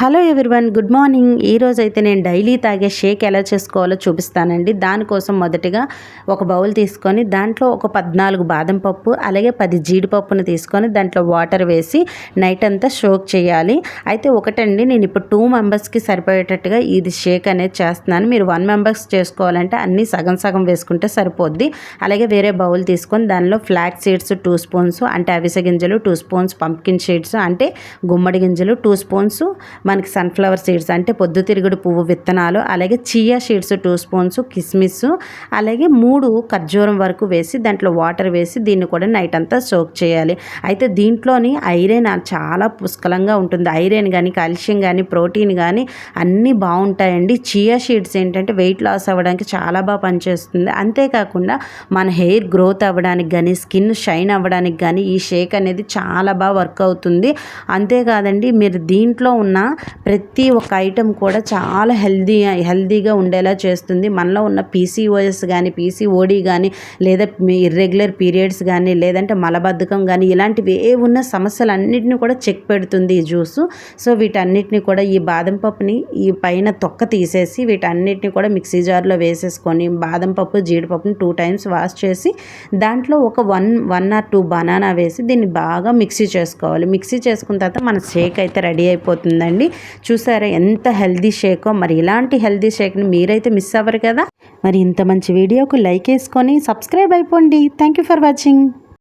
Hello everyone, good morning. ఈరోజైతే నేను daily తాగే షేక్ ఎలా చేసుకోవాలో చూపిస్తానండి. దానికోసం మొదటిగా ఒక బౌల్ తీసుకొని దాంట్లో ఒక 14 బాదం పప్పు అలాగే 10 జీడిపప్పును తీసుకొని దాంట్లో వాటర్ వేసి నైట్ అంతా సోక్ చేయాలి. అయితే ఒకటండి, నేను ఇప్పుడు 2 మెంబర్స్కి సరిపోయేటట్టుగా ఇది షేక్ అనేది చేస్తున్నాను. మీరు 1 మెంబర్స్ చేసుకోవాలంటే అన్నీ సగం సగం వేసుకుంటే సరిపోద్ది. అలాగే వేరే బౌల్ తీసుకొని దానిలో ఫ్లాక్ సీడ్స్ 2 స్పూన్స్ అంటే అవిసె గింజలు, 2 స్పూన్స్ పంప్కిన్ సీడ్స్ అంటే గుమ్మడి గింజలు, 2 స్పూన్స్ మనకి సన్ఫ్లవర్ సీడ్స్ అంటే పొద్దుతిరుగుడు పువ్వు విత్తనాలు, అలాగే చియా సీడ్స్ 2 స్పూన్స్, కిస్మిస్, అలాగే 3 ఖర్జూరం వరకు వేసి దాంట్లో వాటర్ వేసి దీన్ని కూడా నైట్ అంతా సోక్ చేయాలి. అయితే దీంట్లోని ఐరన్ చాలా పుష్కలంగా ఉంటుంది. ఐరన్ కానీ, కాల్షియం కానీ, ప్రోటీన్ కానీ అన్నీ బాగుంటాయండి. చియా సీడ్స్ ఏంటంటే వెయిట్ లాస్ అవ్వడానికి చాలా బాగా పనిచేస్తుంది. అంతేకాకుండా మన హెయిర్ గ్రోత్ అవ్వడానికి కానీ, స్కిన్ షైన్ అవ్వడానికి కానీ ఈ షేక్ అనేది చాలా బాగా వర్క్ అవుతుంది. అంతేకాదండి, మీరు దీంట్లో ఉన్న ప్రతి ఒక్క ఐటెం కూడా చాలా హెల్దీగా ఉండేలా చేస్తుంది. మనలో ఉన్న పీసీఓఎస్ కానీ, పీసీఓడి కానీ, లేదా ఇర్రెగ్యులర్ పీరియడ్స్ కానీ, లేదంటే మలబద్ధకం కానీ, ఇలాంటివి ఏ ఉన్న సమస్యలన్నింటినీ కూడా చెక్ పెడుతుంది ఈ జ్యూసు. సో వీటన్నిటిని కూడా ఈ బాదం పప్పుని ఈ పైన తొక్క తీసేసి వీటన్నిటిని కూడా మిక్సీ జార్లో వేసేసుకొని బాదం పప్పు, జీడిపప్పుని 2 టైమ్స్ వాష్ చేసి దాంట్లో ఒక 1 or 2 బనానా వేసి దీన్ని బాగా మిక్సీ చేసుకోవాలి. మిక్సీ చేసుకున్న తర్వాత మన షేక్ అయితే రెడీ అయిపోతుందండి. చూసారా ఎంత హెల్దీ షేకో. మరి ఇలాంటి హెల్దీ షేక్ని మీరైతే మిస్ అవ్వరు కదా. మరి ఇంత మంచి వీడియోకు లైక్ వేసుకొని సబ్స్క్రైబ్ అయిపోండి. Thank you for watching.